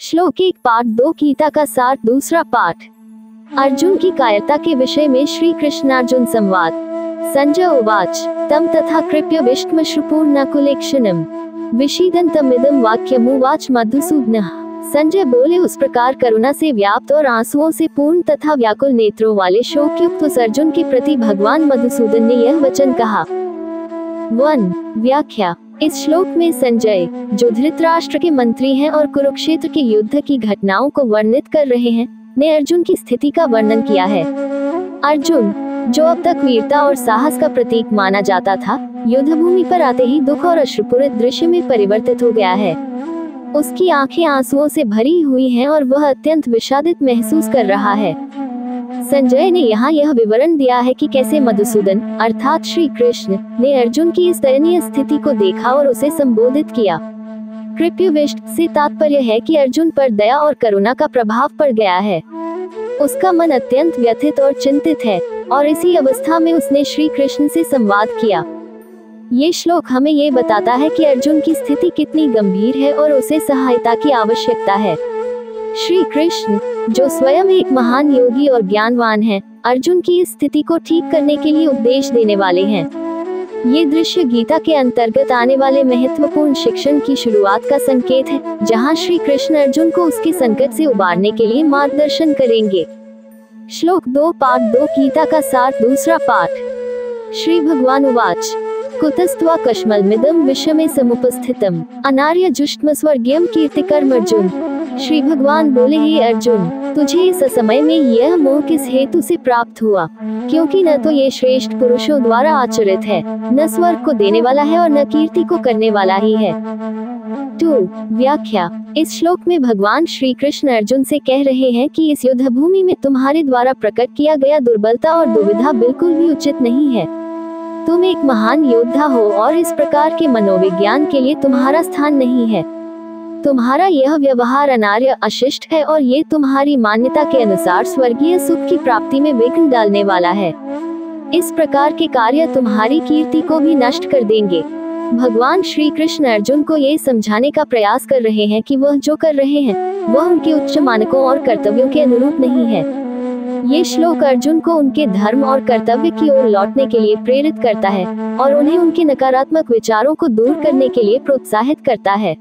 श्लोक 1 पार्ट 2 गीता का सार दूसरा पाठ। अर्जुन की कायरता के विषय में श्री कृष्णार्जुन संवाद। संजय उवाच तम तथा कृप्य विष्टमश्रुपूर्णकुलेक्षणम विषीदन्तमिदं वाक्यमुवाच मधुसूदनः। संजय बोले, उस प्रकार करुणा से व्याप्त और आंसुओं से पूर्ण तथा व्याकुल नेत्रों वाले शोकयुक्त उस अर्जुन के प्रति भगवान मधुसूदन ने यह वचन कहा। 1 व्याख्या। इस श्लोक में संजय, जो धृतराष्ट्र के मंत्री हैं और कुरुक्षेत्र के युद्ध की घटनाओं को वर्णित कर रहे हैं, ने अर्जुन की स्थिति का वर्णन किया है। अर्जुन, जो अब तक वीरता और साहस का प्रतीक माना जाता था, युद्धभूमि पर आते ही दुख और अश्रुपूरित दृश्य में परिवर्तित हो गया है। उसकी आंखें आंसुओं से भरी हुई हैं और वह अत्यंत विषादित महसूस कर रहा है। संजय ने यहाँ यह विवरण दिया है कि कैसे मधुसूदन अर्थात श्री कृष्ण ने अर्जुन की इस दयनीय स्थिति को देखा और उसे संबोधित किया। कृप्यविष्ट से तात्पर्य है कि अर्जुन पर दया और करुणा का प्रभाव पड़ गया है। उसका मन अत्यंत व्यथित और चिंतित है और इसी अवस्था में उसने श्री कृष्ण से संवाद किया। ये श्लोक हमें ये बताता है कि अर्जुन की स्थिति कितनी गंभीर है और उसे सहायता की आवश्यकता है। श्री कृष्ण, जो स्वयं एक महान योगी और ज्ञानवान हैं, अर्जुन की इस स्थिति को ठीक करने के लिए उपदेश देने वाले हैं। ये दृश्य गीता के अंतर्गत आने वाले महत्वपूर्ण शिक्षण की शुरुआत का संकेत है, जहां श्री कृष्ण अर्जुन को उसके संकट से उबारने के लिए मार्गदर्शन करेंगे। श्लोक 2 पार्ट 2 गीता का सार दूसरा पाठ। श्री भगवान उवाच कुतस्त्वा कश्मलमिदं विषमे समुपस्थितम् अनार्य जुष्टम स्वर्गीयम कीर्तिकर्म अर्जुन। श्री भगवान बोले, हे अर्जुन, तुझे इस समय में यह मोह किस हेतु से प्राप्त हुआ, क्योंकि न तो ये श्रेष्ठ पुरुषों द्वारा आचरित है, न स्वर्ग को देने वाला है और न कीर्ति को करने वाला ही है। 2 व्याख्या। इस श्लोक में भगवान श्री कृष्ण अर्जुन से कह रहे हैं कि इस युद्ध भूमि में तुम्हारे द्वारा प्रकट किया गया दुर्बलता और दुविधा बिल्कुल भी उचित नहीं है। तुम एक महान योद्धा हो और इस प्रकार के मनोविज्ञान के लिए तुम्हारा स्थान नहीं है। तुम्हारा यह व्यवहार अनार्य अशिष्ट है और ये तुम्हारी मान्यता के अनुसार स्वर्गीय सुख की प्राप्ति में विघ्न डालने वाला है। इस प्रकार के कार्य तुम्हारी कीर्ति को भी नष्ट कर देंगे। भगवान श्री कृष्ण अर्जुन को ये समझाने का प्रयास कर रहे हैं कि वह जो कर रहे हैं वह उनके उच्च मानकों और कर्तव्यों के अनुरूप नहीं है। ये श्लोक अर्जुन को उनके धर्म और कर्तव्य की ओर लौटने के लिए प्रेरित करता है और उन्हें उनके नकारात्मक विचारों को दूर करने के लिए प्रोत्साहित करता है।